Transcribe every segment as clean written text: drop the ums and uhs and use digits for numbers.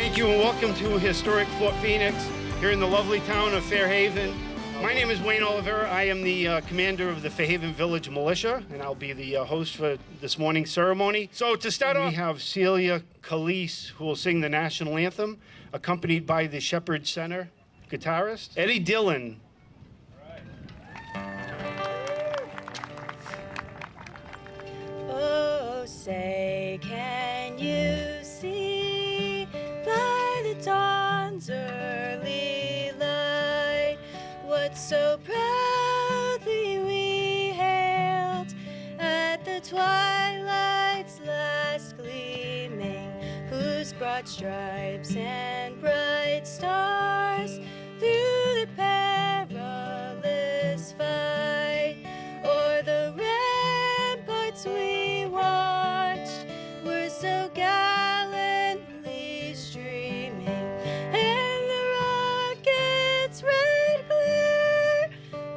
Thank you and welcome to historic Fort Phoenix here in the lovely town of Fairhaven. My name is Wayne Oliver. I am the commander of the Fairhaven Village Militia, and I'll be the host for this morning's ceremony. So to start off, we have Celia Calise, who will sing the national anthem, accompanied by the Shepherd Center guitarist, Eddie Dillon. Oh, say, can you see by the dawn's early light what so proudly we hailed at the twilight's last gleaming, whose broad stripes and bright stars through the perilous fight o'er the ramparts we watched were so gallantly streaming, and the rockets' red glare,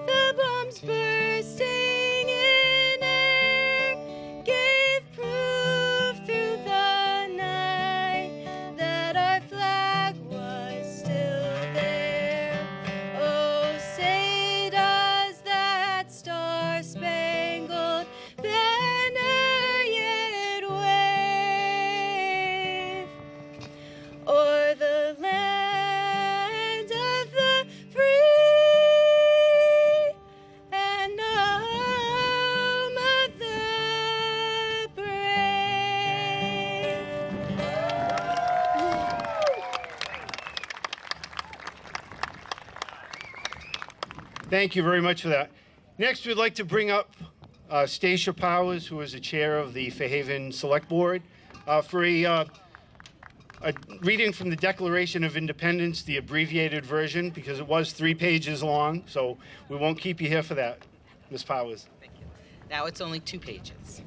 the bombs bursting in air, gave proof through the night that our flag was still there. Oh, say does that star-spangled banner yet wave o'er the land of the free and home of the brave? Thank you very much for that. Next, we'd like to bring up Stacia Powers, who is the chair of the Fairhaven Select Board, for a reading from the Declaration of Independence, the abbreviated version, because it was 3 pages long, so we won't keep you here for that, Ms. Powers. Thank you. Now it's only 2 pages.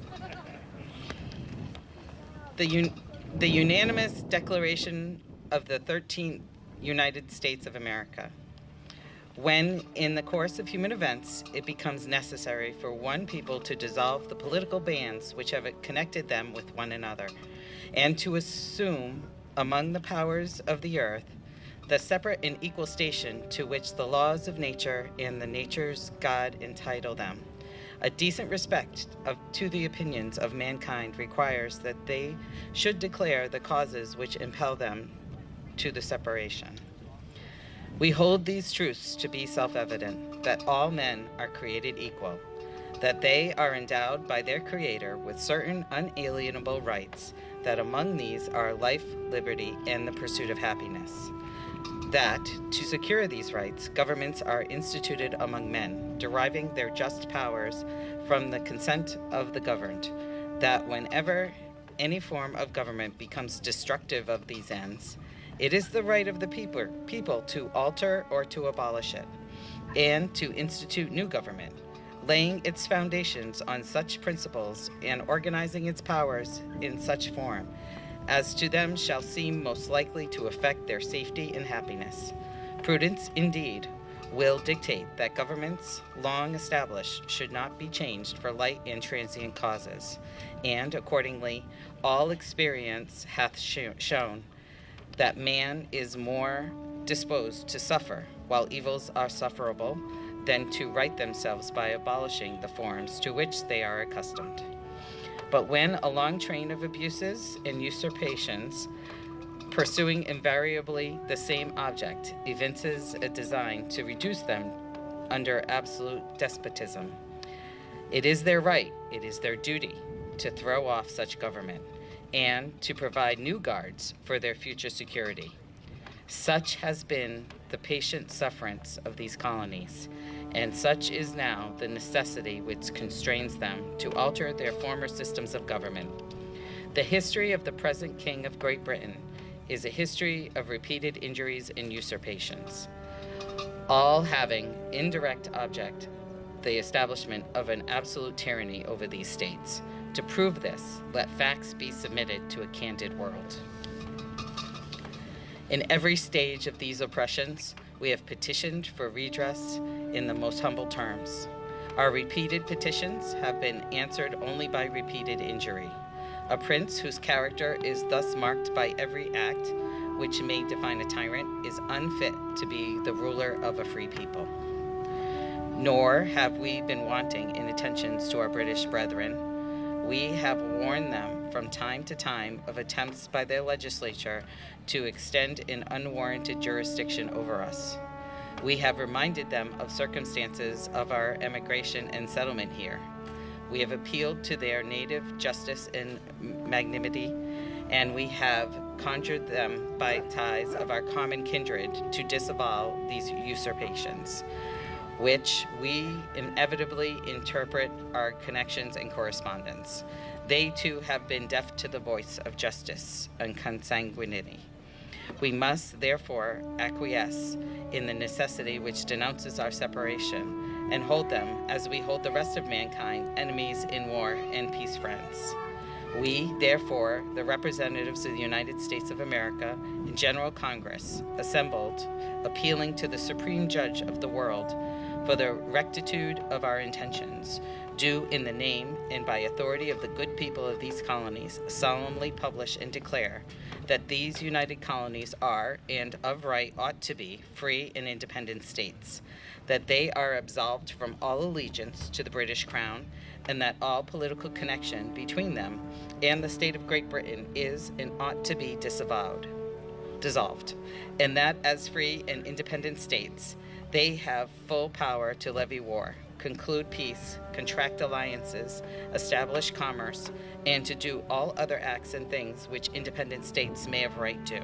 The unanimous Declaration of the 13th United States of America. When, in the course of human events, it becomes necessary for one people to dissolve the political bands which have connected them with one another, and to assume among the powers of the earth the separate and equal station to which the laws of nature and the nature's God entitle them. A decent respect to the opinions of mankind requires that they should declare the causes which impel them to the separation. We hold these truths to be self-evident, that all men are created equal, that they are endowed by their Creator with certain unalienable rights, that among these are life, liberty, and the pursuit of happiness. That, to secure these rights, governments are instituted among men, deriving their just powers from the consent of the governed, that whenever any form of government becomes destructive of these ends, it is the right of the people to alter or to abolish it, and to institute new government, laying its foundations on such principles and organizing its powers in such form as to them shall seem most likely to affect their safety and happiness. Prudence, indeed, will dictate that governments long established should not be changed for light and transient causes, and accordingly all experience hath shown that man is more disposed to suffer while evils are sufferable than to right themselves by abolishing the forms to which they are accustomed. But when a long train of abuses and usurpations, pursuing invariably the same object, evinces a design to reduce them under absolute despotism, it is their right, it is their duty to throw off such government and to provide new guards for their future security. Such has been the patient sufferance of these colonies, and such is now the necessity which constrains them to alter their former systems of government. The history of the present King of Great Britain is a history of repeated injuries and usurpations, all having indirect object the establishment of an absolute tyranny over these states. To prove this, let facts be submitted to a candid world. In every stage of these oppressions, we have petitioned for redress in the most humble terms. Our repeated petitions have been answered only by repeated injury. A prince whose character is thus marked by every act which may define a tyrant is unfit to be the ruler of a free people. Nor have we been wanting in attentions to our British brethren. We have warned them from time to time of attempts by their legislature to extend an unwarranted jurisdiction over us. We have reminded them of circumstances of our emigration and settlement here. We have appealed to their native justice and magnanimity, and we have conjured them by ties of our common kindred to disavow these usurpations, which we inevitably interpret our connections and correspondence. They too have been deaf to the voice of justice and consanguinity. We must therefore acquiesce in the necessity which denounces our separation and hold them, as we hold the rest of mankind, enemies in war and peace friends. We, therefore, the representatives of the United States of America in General Congress, assembled, appealing to the Supreme Judge of the world for the rectitude of our intentions, do in the name and by authority of the good people of these colonies solemnly publish and declare that these united colonies are, and of right ought to be, free and independent states, that they are absolved from all allegiance to the British Crown, and that all political connection between them and the state of Great Britain is and ought to be dissolved, and that as free and independent states, they have full power to levy war, conclude peace, contract alliances, establish commerce, and to do all other acts and things which independent states may have right to.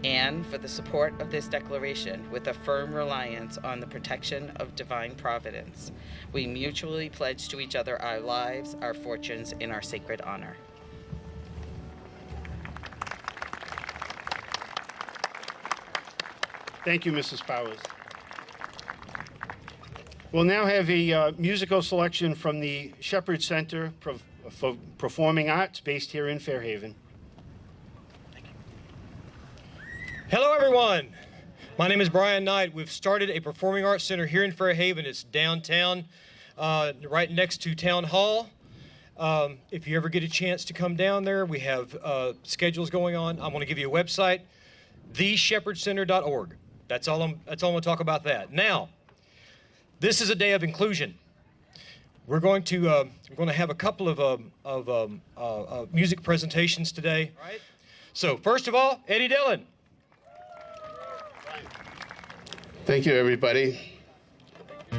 And for the support of this declaration, with a firm reliance on the protection of divine providence, we mutually pledge to each other our lives, our fortunes, and our sacred honor. Thank you, Mrs. Powers. We'll now have a musical selection from the Shepherd Center for Performing Arts based here in Fairhaven. Hello, everyone. My name is Brian Knight. We've started a performing arts center here in Fairhaven. It's downtown, right next to Town Hall. If you ever get a chance to come down there, we have schedules going on. I'm going to give you a website, theshepherdcenter.org. That's all I'm going to talk about that. Now, this is a day of inclusion. We're going to have a couple of music presentations today. Right. So first of all, Eddie Dillon. Thank you, everybody. We're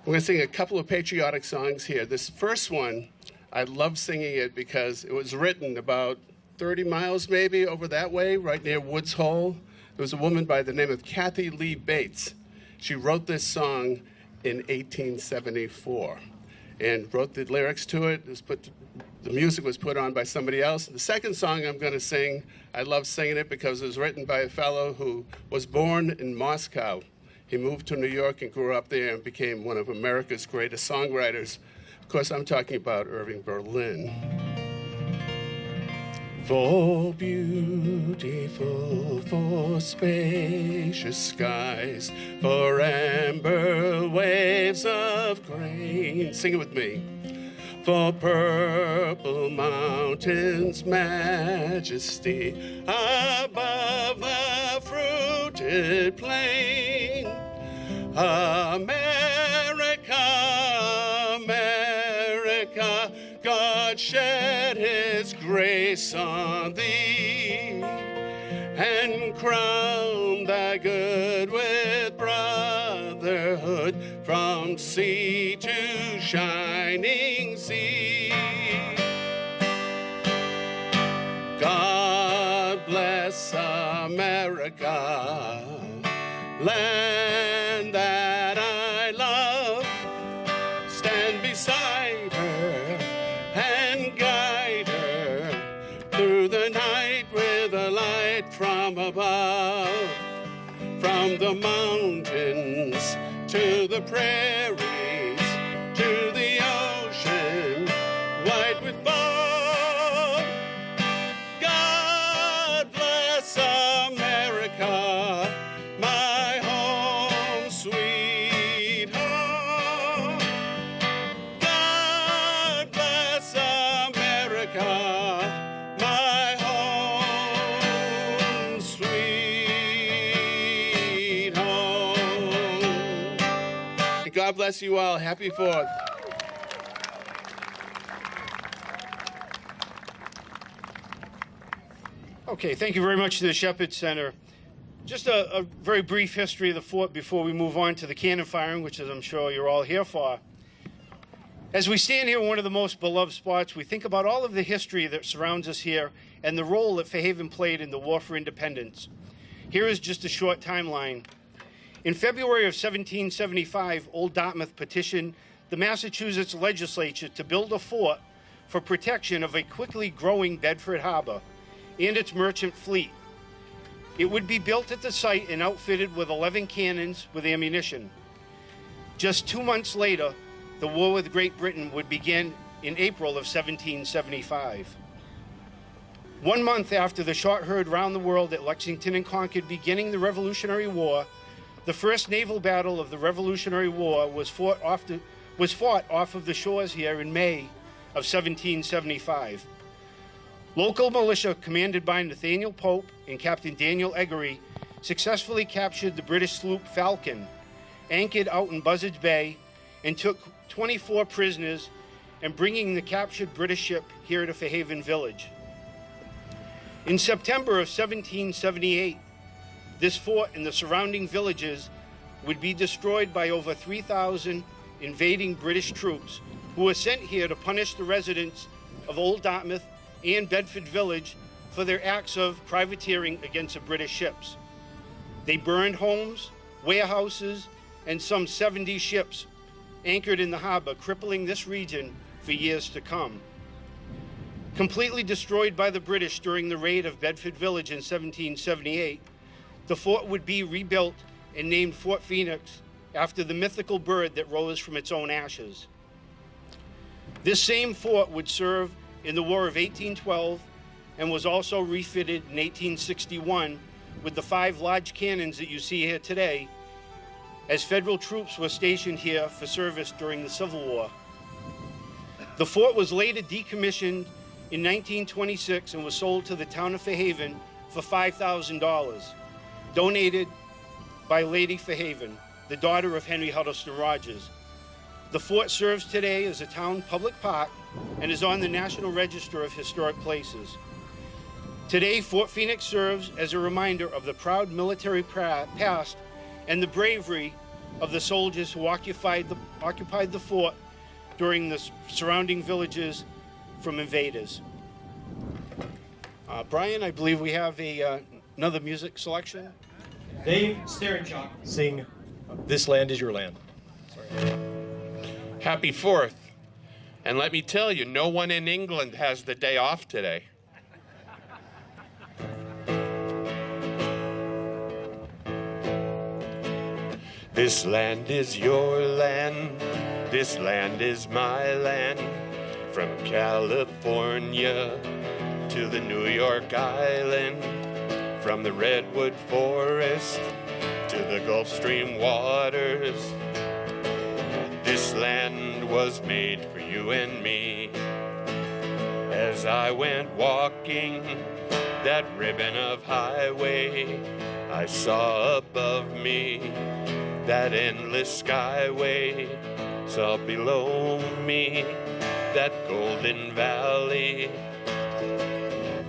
going to sing a couple of patriotic songs here. This first one, I love singing it because it was written about 30 miles maybe over that way, right near Woods Hole. There was a woman by the name of Kathy Lee Bates. She wrote this song in 1874 and wrote the lyrics to it. The music was put on by somebody else. The second song I'm going to sing, I love singing it because it was written by a fellow who was born in Moscow. He moved to New York and grew up there and became one of America's greatest songwriters. Of course, I'm talking about Irving Berlin. For beautiful, for spacious skies, for amber waves of grain. Sing it with me. For purple mountains' majesty above the fruited plain. America, America, God shed his grace on thee and crown thy good with brotherhood from sea to shining sea. God bless America, land that I love. Stand beside her and guide her through the night with a light from above. From the mountains to the prairies, to the ocean, white with foam. God bless America, my home, sweet home. God bless America, my home, God bless you all. Happy 4th. Okay, thank you very much to the Shepherd Center. Just a very brief history of the fort before we move on to the cannon firing, which is I'm sure you're all here for. As we stand here in one of the most beloved spots, we think about all of the history that surrounds us here and the role that Fairhaven played in the War for Independence. Here is just a short timeline. In February of 1775, Old Dartmouth petitioned the Massachusetts legislature to build a fort for protection of a quickly growing Bedford Harbor and its merchant fleet. It would be built at the site and outfitted with 11 cannons with ammunition. Just 2 months later, the war with Great Britain would begin in April of 1775. 1 month after the shot heard round the world at Lexington and Concord beginning the Revolutionary War, the first naval battle of the Revolutionary War was fought off of the shores here in May of 1775. Local militia commanded by Nathaniel Pope and Captain Daniel Eggery successfully captured the British sloop Falcon, anchored out in Buzzards Bay, and took 24 prisoners, and bringing the captured British ship here to Fairhaven Village. In September of 1778, this fort and the surrounding villages would be destroyed by over 3,000 invading British troops who were sent here to punish the residents of Old Dartmouth and Bedford Village for their acts of privateering against the British ships. They burned homes, warehouses, and some 70 ships anchored in the harbor, crippling this region for years to come. Completely destroyed by the British during the raid of Bedford Village in 1778, the fort would be rebuilt and named Fort Phoenix after the mythical bird that rose from its own ashes. This same fort would serve in the War of 1812 and was also refitted in 1861 with the 5 large cannons that you see here today, as federal troops were stationed here for service during the Civil War. The fort was later decommissioned in 1926 and was sold to the town of Fairhaven for $5,000, donated by Lady Fairhaven, the daughter of Henry Huddleston Rogers. The fort serves today as a town public park and is on the National Register of Historic Places. Today, Fort Phoenix serves as a reminder of the proud military past and the bravery of the soldiers who occupied the fort during the surrounding villages from invaders. Brian, I believe we have another music selection. Dave Sterenchuk sing This Land Is Your Land. Sorry. Happy 4th. And let me tell you, no one in England has the day off today. This land is your land, this land is my land. From California to the New York Island, from the Redwood Forest to the Gulf Stream waters. This land was made for you and me. As I went walking that ribbon of highway, I saw above me that endless skyway, saw below me that golden valley.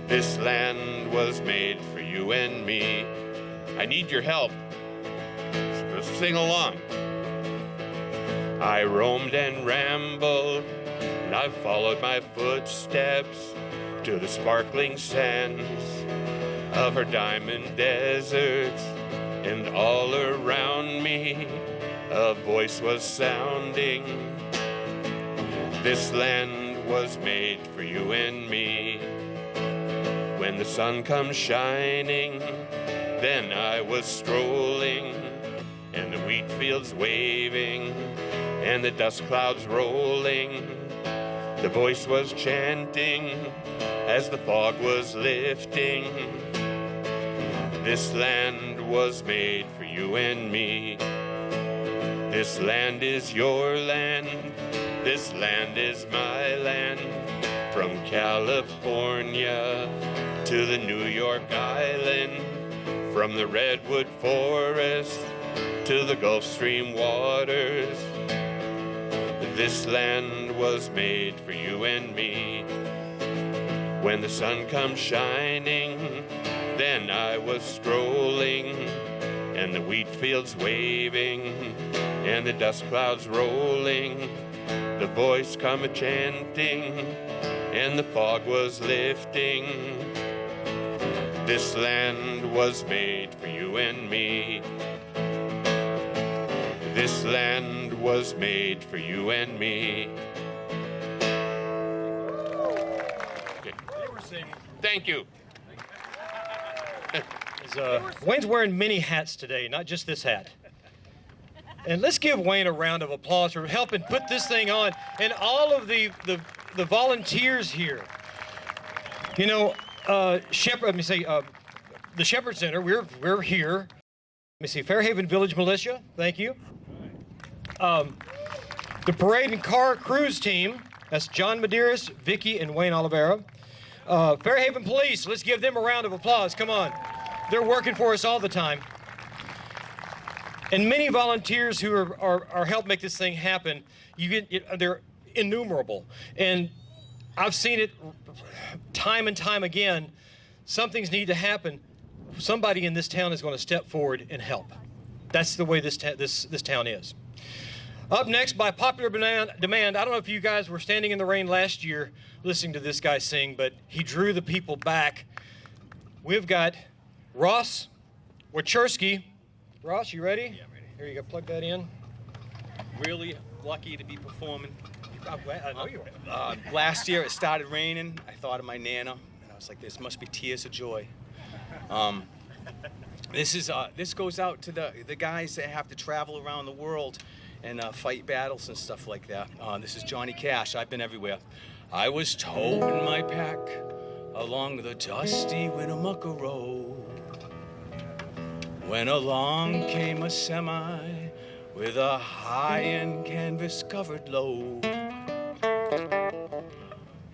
This land was made for you and me. I need your help. Let's sing along. I roamed and rambled, and I followed my footsteps to the sparkling sands of her diamond deserts, and all around me a voice was sounding. This land was made for you and me. When the sun comes shining, then I was strolling, and the wheat fields waving, and the dust clouds rolling. The voice was chanting as the fog was lifting. This land was made for you and me. This land is your land, this land is my land. From California to the New York Island, from the Redwood Forest to the Gulf Stream waters. This land was made for you and me. When the sun comes shining, then I was strolling, and the wheat fields waving, and the dust clouds rolling. The voice come a-chanting, and the fog was lifting. This land was made for you and me. This land was made for you and me. Okay. Thank you. Wayne's wearing many hats today, not just this hat. And let's give Wayne a round of applause for helping put this thing on, and all of the volunteers here. You know, the Shepherd Center, we're here. Let me see, Fairhaven Village Militia, thank you. The Parade and Car Cruise Team, that's John Medeiros, Vicky, and Wayne Oliveira. Fairhaven Police, let's give them a round of applause, come on. They're working for us all the time. And many volunteers who are help make this thing happen. They're innumerable. And I've seen it time and time again. Some things need to happen. Somebody in this town is going to step forward and help. That's the way this town is. Up next, by popular demand, I don't know if you guys were standing in the rain last year listening to this guy sing, but he drew the people back. We've got Ross Wachurski. Ross, you ready? Yeah, I'm ready. Here, you go, plug that in. Really lucky to be performing. I know you are. Last year it started raining. I thought of my Nana, and I was like, this must be tears of joy. This goes out to the guys that have to travel around the world and fight battles and stuff like that. This is Johnny Cash. I've been everywhere. I was towing my pack along the dusty Winnemucca Road when along came a semi with a high-end canvas-covered load.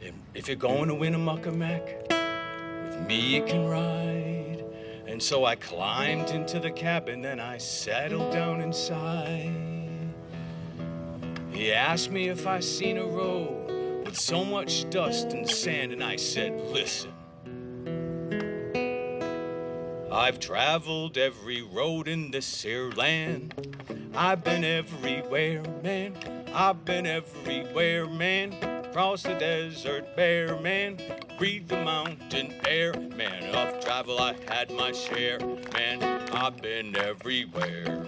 And if you're going to Winnemucca, Mac, with me you can ride. And so I climbed into the cabin, then I settled down inside. He asked me if I seen a road with so much dust and sand, and I said, listen. I've traveled every road in this here land. I've been everywhere, man. I've been everywhere, man. Cross the desert bare, man. Breathe the mountain air, man. Of travel I had my share, man. I've been everywhere.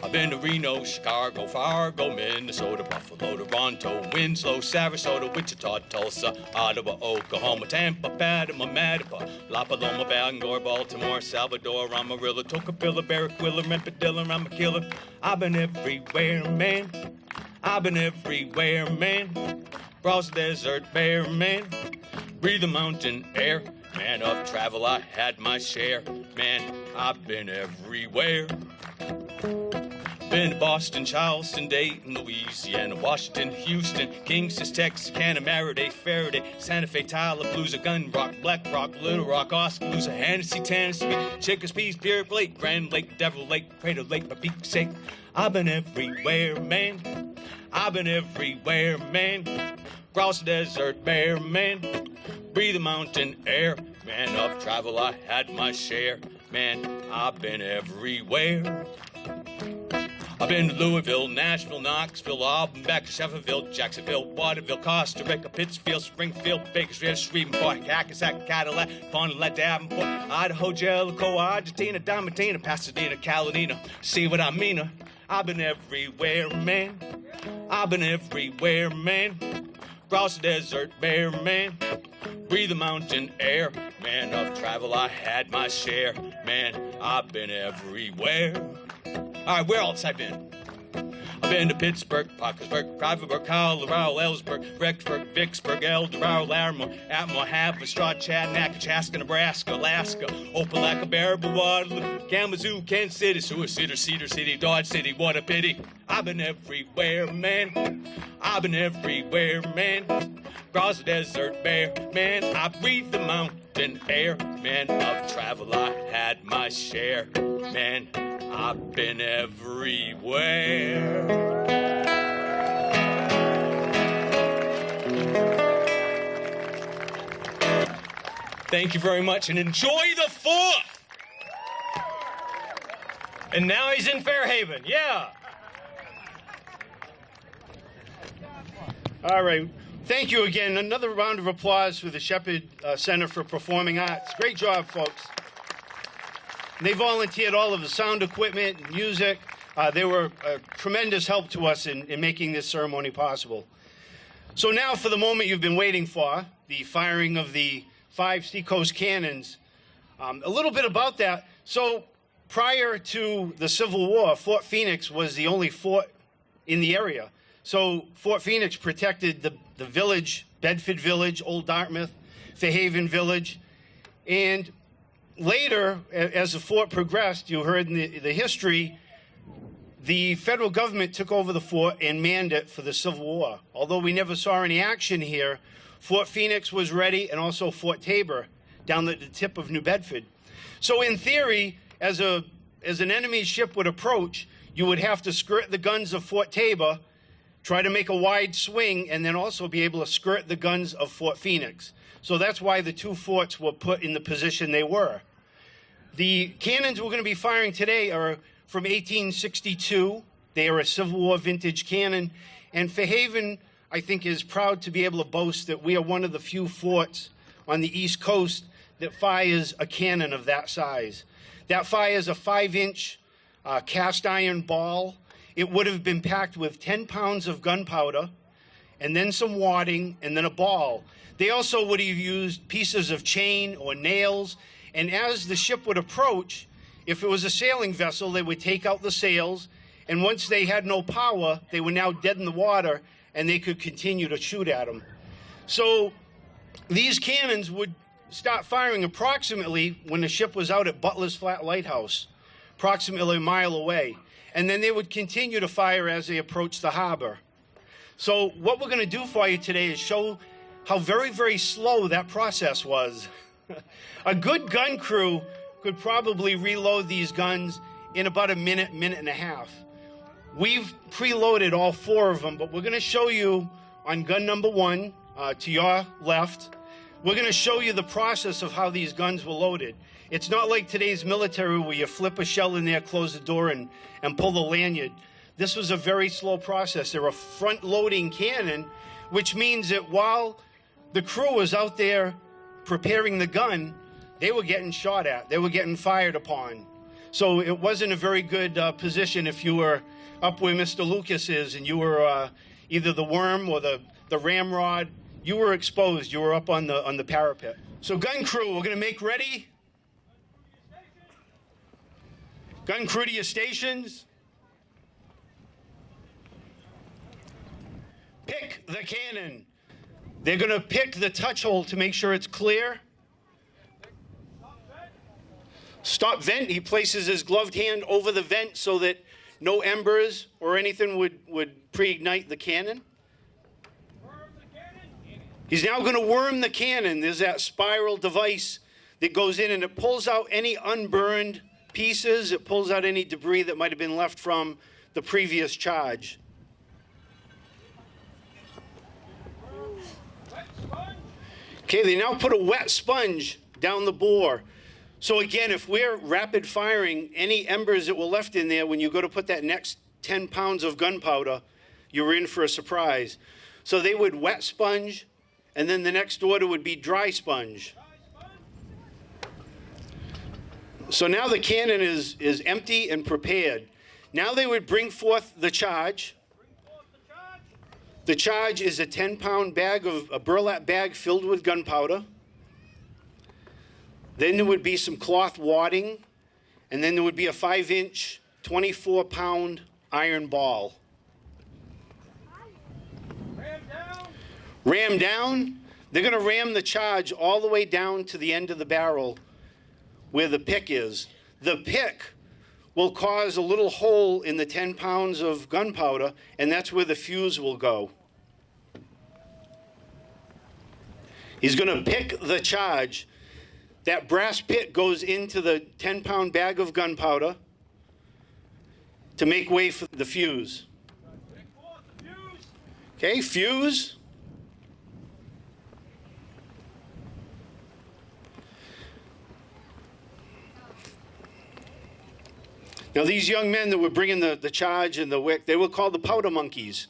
I've been to Reno, Chicago, Fargo, Minnesota, Buffalo, Toronto, Winslow, Sarasota, Wichita, Tulsa, Ottawa, Oklahoma, Tampa, Panama, Matapa, La Paloma, Bangor, Baltimore, Salvador, Amarillo, Tocopilla, Barranquilla, Rempadilla, I'm a killer. I've been everywhere, man. I've been everywhere, man. Cross the desert bare, man. Breathe the mountain air, man. Of travel I had my share, man. I've been everywhere. Been to Boston, Charleston, Dayton, Louisiana, Washington, Houston, Kingston, Texarkana, Merida, Faraday, Santa Fe, Tallapalooza, Gun Rock, Black Rock, Little Rock, Oskaloosa, Hennessy, Tennessee, Chickers, Peas, Pierre Lake, Grand Lake, Devil Lake, Crater Lake, for peak's sake. I've been everywhere, man. I've been everywhere, man. Cross the desert bare, man. Breathe the mountain air, man. Of travel I had my share, man. I've been everywhere. I've been to Louisville, Nashville, Knoxville, Auburn, back to Sheffield, Jacksonville, Waterville, Costa Rica, Pittsfield, Springfield, Bakersfield, Shreveport, Hackensack, Cadillac, Fond du Lac, Davenport, Idaho, Jellicoe, Argentina, Diamantina, Pasadena, Catalina. See what I mean? I've been everywhere, man. I've been everywhere, man. Cross the desert bare, man. Breathe the mountain air, man. Of travel I had my share, man. I've been everywhere. All right, where else I been? I've been to Pittsburgh, Parkersburg, Private Colorado, Ellsberg, Rexburg, Vicksburg, El Dorado, Larimer, Atmore, Havre, Straw, Chattanooga, Chaska, Nebraska, Alaska, Opelika, Baraboo, Waterloo, Kalamazoo, Kansas City, Sioux City, Cedar City, Dodge City, what a pity. I've been everywhere, man. I've been everywhere, man. Cross the desert bare, man. I breathe the mountain air, Man, of travel I had my share. Man, I've been everywhere. Thank you very much and enjoy the 4th. And now he's in Fairhaven. Yeah. All right. Thank you again. Another round of applause for the Shepherd Center for Performing Arts. Great job, folks. They volunteered all of the sound equipment and music. They were a tremendous help to us in making this ceremony possible. So now for the moment you've been waiting for, the firing of the 5 Seacoast cannons. A little bit about that. So prior to the Civil War, Fort Phoenix was the only fort in the area. So Fort Phoenix protected the village, Bedford Village, Old Dartmouth, Fairhaven Village. And later, as the fort progressed, you heard in the history, the federal government took over the fort and manned it for the Civil War. Although we never saw any action here, Fort Phoenix was ready, and also Fort Tabor down at the tip of New Bedford. So in theory, as an enemy ship would approach, you would have to skirt the guns of Fort Tabor, try to make a wide swing, and then also be able to skirt the guns of Fort Phoenix. So that's why the 2 forts were put in the position they were. The cannons we're going to be firing today are from 1862. They are a Civil War vintage cannon. And Fairhaven, I think, is proud to be able to boast that we are one of the few forts on the East Coast that fires a cannon of that size. That fires a 5-inch cast iron ball. It would have been packed with 10 pounds of gunpowder, and then some wadding, and then a ball. They also would have used pieces of chain or nails, and as the ship would approach, if it was a sailing vessel, they would take out the sails, and once they had no power, they were now dead in the water, and they could continue to shoot at them. So these cannons would start firing approximately when the ship was out at Butler's Flat Lighthouse, approximately a mile away. And then they would continue to fire as they approached the harbor. So what we're going to do for you today is show how very, very slow that process was. A good gun crew could probably reload these guns in about a minute, minute and a half. We've preloaded all 4 of them, but we're going to show you on gun number 1 to your left. We're going to show you the process of how these guns were loaded. It's not like today's military where you flip a shell in there, close the door, and pull the lanyard. This was a very slow process. They're a front-loading cannon, which means that while the crew was out there preparing the gun, they were getting shot at. They were getting fired upon. So it wasn't a very good position if you were up where Mr. Lucas is and you were either the worm or the ramrod. You were exposed. You were up on the parapet. So gun crew, we're going to make ready. Gun crew to your stations. Pick the cannon. They're going to pick the touch hole to make sure it's clear. Stop vent. He places his gloved hand over the vent so that no embers or anything would pre-ignite the cannon. He's now going to worm the cannon. There's that spiral device that goes in and it pulls out any unburned pieces. It pulls out any debris that might have been left from the previous charge. Okay, they now put a wet sponge down the bore. So again, if we're rapid firing, any embers that were left in there, when you go to put that next 10 pounds of gunpowder, you're in for a surprise. So they would wet sponge, and then the next order would be dry sponge. So now the cannon is empty and prepared. Now they would bring forth the charge. The charge is a 10-pound bag of a burlap bag filled with gunpowder. Then there would be some cloth wadding, and then there would be a 5-inch, 24-pound iron ball. Ram down. They're going to ram the charge all the way down to the end of the barrel where the pick is. The pick will cause a little hole in the 10 pounds of gunpowder, and that's where the fuse will go. He's going to pick the charge. That brass pit goes into the 10-pound bag of gunpowder to make way for the fuse. Okay, fuse. Now, these young men that were bringing the charge and the wick, they were called the powder monkeys.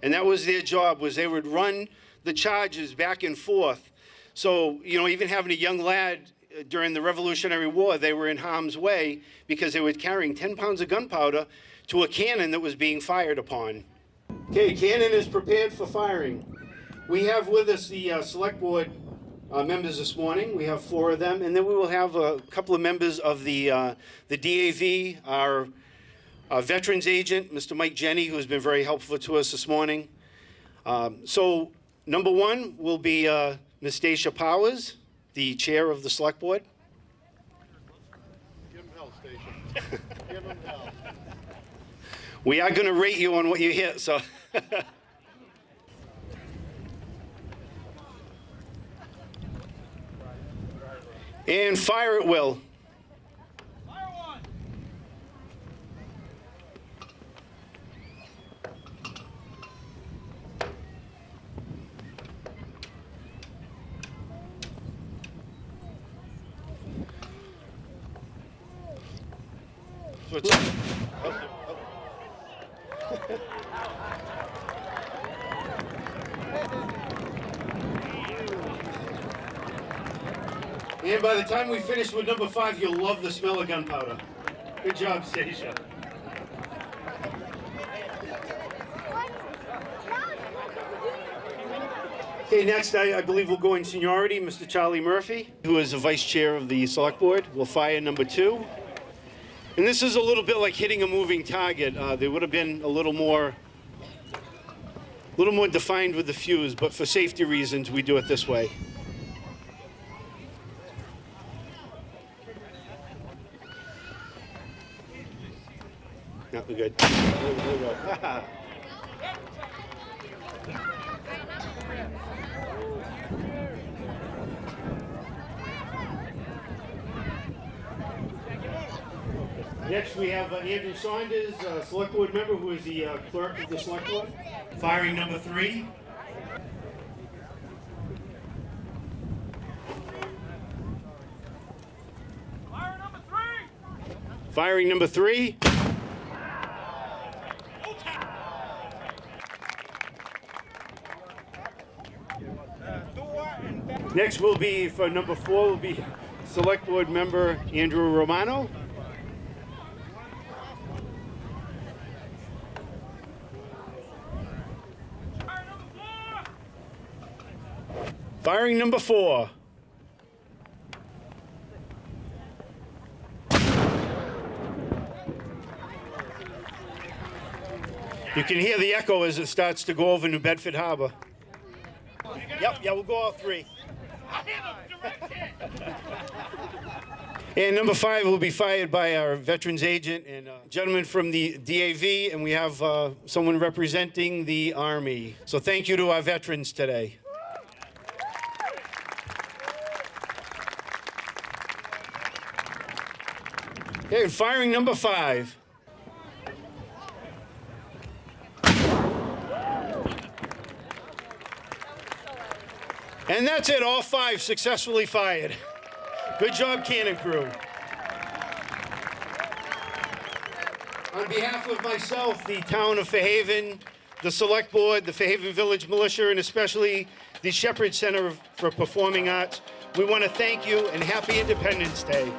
And that was their job, was they would run the charges back and forth. So, you know, even having a young lad during the Revolutionary War, they were in harm's way because they were carrying 10 pounds of gunpowder to a cannon that was being fired upon. Okay, cannon is prepared for firing. We have with us the select board members this morning. We have 4 of them, and then we will have a couple of members of the DAV, our veterans agent, Mr. Mike Jenny, who has been very helpful to us this morning. So number 1 will be Ms. Stacia Powers, the chair of the select board. Give him hell, Stacia. Give him hell. We are going to rate you on what you hit, so. And fire at will. Fire one. So it's- And by the time we finish with number 5, you'll love the smell of gunpowder. Good job, Stacia. Okay, next I believe we'll go in seniority. Mr. Charlie Murphy, who is the vice chair of the select board, will fire number 2. And this is a little bit like hitting a moving target. There would have been a little more defined with the fuse, but for safety reasons, we do it this way. No, we're good. There we go. Next, we have Andrew Saunders, select board member, who is the clerk of the select board. Firing number 3. Fire number 3. Firing number 3. Next will be, for number 4, will be select board member Andrew Romano. Firing number 4. You can hear the echo as it starts to go over New Bedford Harbor. Yep, yeah, we'll go all 3. And number 5 will be fired by our veterans agent and a gentleman from the DAV, and we have someone representing the Army. So thank you to our veterans today. Okay, and firing number 5. And that's it, all 5 successfully fired. Good job, cannon crew. On behalf of myself, the town of Fairhaven, the select board, the Fairhaven Village Militia, and especially the Shepherd Center for Performing Arts, we want to thank you and happy Independence Day.